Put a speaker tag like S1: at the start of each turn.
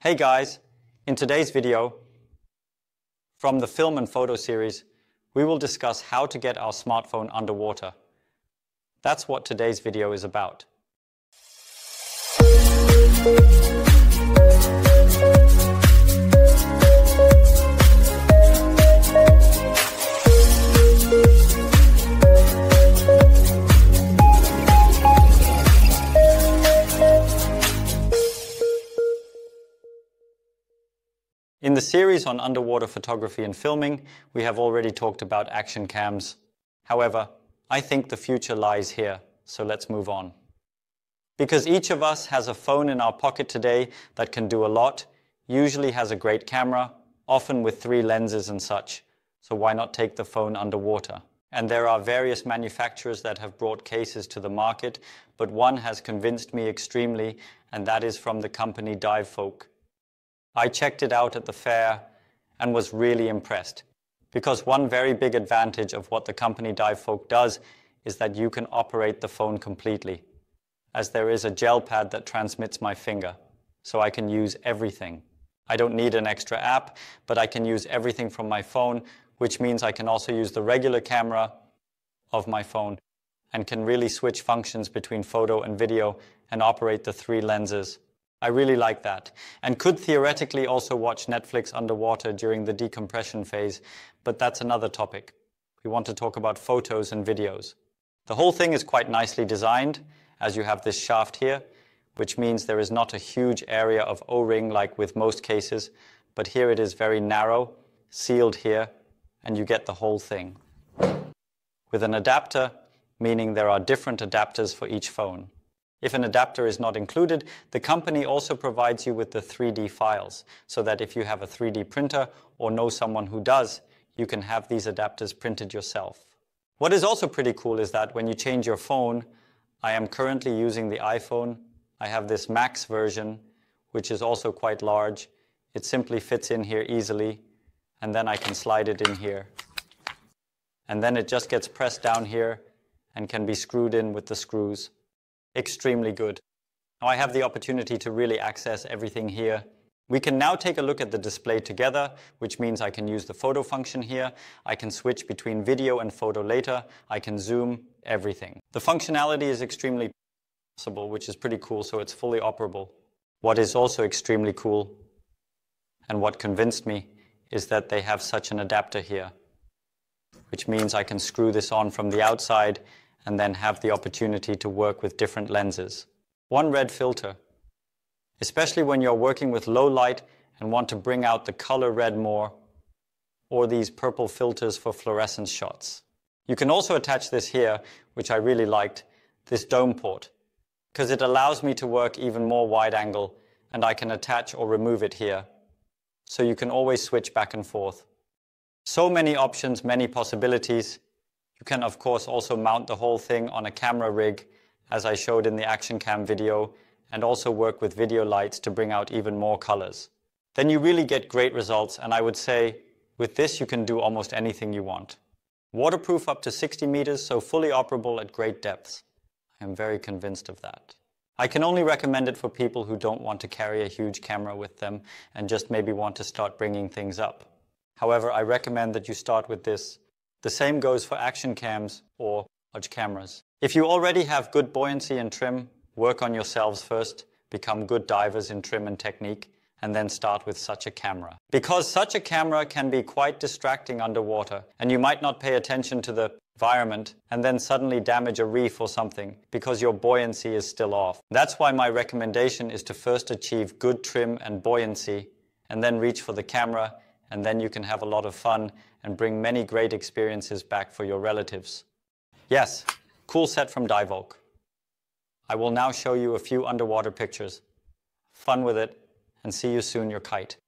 S1: Hey guys, in today's video, from the film and photo series, we will discuss how to get our smartphone underwater. That's what today's video is about. In the series on underwater photography and filming, we have already talked about action cams. However, I think the future lies here, so let's move on. Because each of us has a phone in our pocket today that can do a lot, usually has a great camera, often with 3 lenses and such, so why not take the phone underwater? And there are various manufacturers that have brought cases to the market, but one has convinced me extremely, and that is from the company Dive Volk. I checked it out at the fair and was really impressed, because one very big advantage of what the company Dive Volk does is that you can operate the phone completely, as there is a gel pad that transmits my finger, so I can use everything. I don't need an extra app, but I can use everything from my phone, which means I can also use the regular camera of my phone and can really switch functions between photo and video and operate the 3 lenses. I really like that, and could theoretically also watch Netflix underwater during the decompression phase, but that's another topic. We want to talk about photos and videos. The whole thing is quite nicely designed, as you have this shaft here, which means there is not a huge area of O-ring like with most cases, but here it is very narrow, sealed here, and you get the whole thing. With an adapter, meaning there are different adapters for each phone. If an adapter is not included, the company also provides you with the 3D files, so that if you have a 3D printer or know someone who does, you can have these adapters printed yourself. What is also pretty cool is that when you change your phone, I am currently using the iPhone. I have this Max version, which is also quite large. It simply fits in here easily, and then I can slide it in here. And then it just gets pressed down here and can be screwed in with the screws. Extremely good. Now I have the opportunity to really access everything here. We can now take a look at the display together, which means I can use the photo function here. I can switch between video and photo later. I can zoom, everything. The functionality is extremely possible, which is pretty cool, so it's fully operable. What is also extremely cool, and what convinced me, is that they have such an adapter here, which means I can screw this on from the outside and then have the opportunity to work with different lenses. One red filter, especially when you're working with low light and want to bring out the color red more, or these purple filters for fluorescence shots. You can also attach this here, which I really liked, this dome port, because it allows me to work even more wide angle, and I can attach or remove it here. So you can always switch back and forth. So many options, many possibilities. You can, of course, also mount the whole thing on a camera rig, as I showed in the action cam video, and also work with video lights to bring out even more colors. Then you really get great results, and I would say, with this you can do almost anything you want. Waterproof up to 60 meters, so fully operable at great depths. I am very convinced of that. I can only recommend it for people who don't want to carry a huge camera with them and just maybe want to start bringing things up. However, I recommend that you start with this. The same goes for action cams or large cameras. If you already have good buoyancy and trim, work on yourselves first, become good divers in trim and technique, and then start with such a camera. Because such a camera can be quite distracting underwater, and you might not pay attention to the environment and then suddenly damage a reef or something because your buoyancy is still off. That's why my recommendation is to first achieve good trim and buoyancy, and then reach for the camera, and then you can have a lot of fun and bring many great experiences back for your relatives. Yes, cool set from Divevolk. I will now show you a few underwater pictures. Fun with it, and see you soon, your kite.